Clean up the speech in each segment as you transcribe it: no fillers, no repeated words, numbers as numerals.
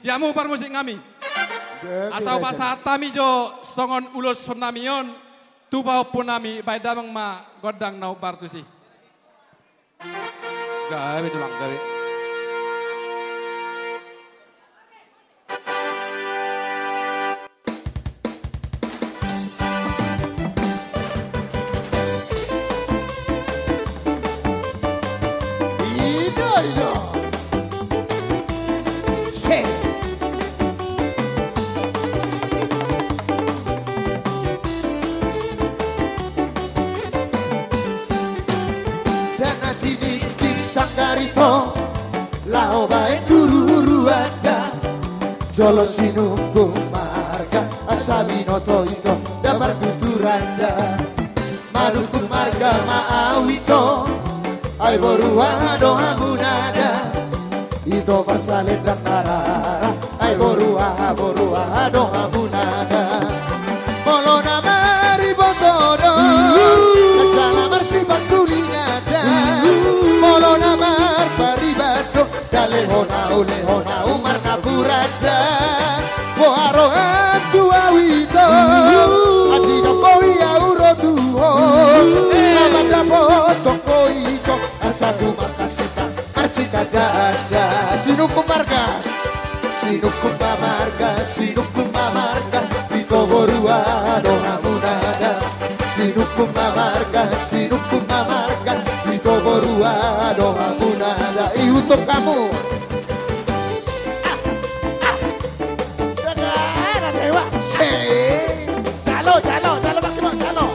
diamu par musik ngami. Asau pasatami jo songon ulus sonamion tubau punami bai damang ma godang nau partusi. Gak betul lang dari. Lao bae guru ada jolo sinungku marga asabino toito dapat tuturanda manuku marga maawito ai borua do amunada ito parsale dangarara ai borua do amunada molona mari botodo asala marsi bakulinada molona mar paribado lehona umar napurada boaro tua wito adina poi auro tuho namada foto koito asadu makasita marsita dada sinuku marga Vito borua dona munada sinuku marga Vito borua dona munada untuk kamu. Chalo máximo, chalo.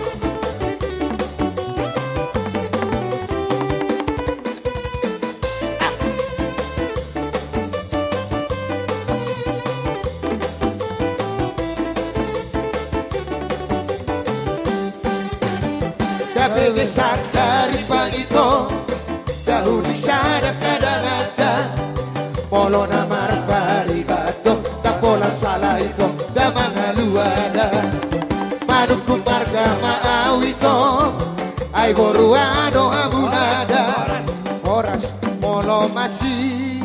Kabeh sadari pagito, dahulu sada kadang-kadang, polo namar paribado, kapola salah itu, damangaluada. Manuku marga maawito ai boruado abunada horas molo masih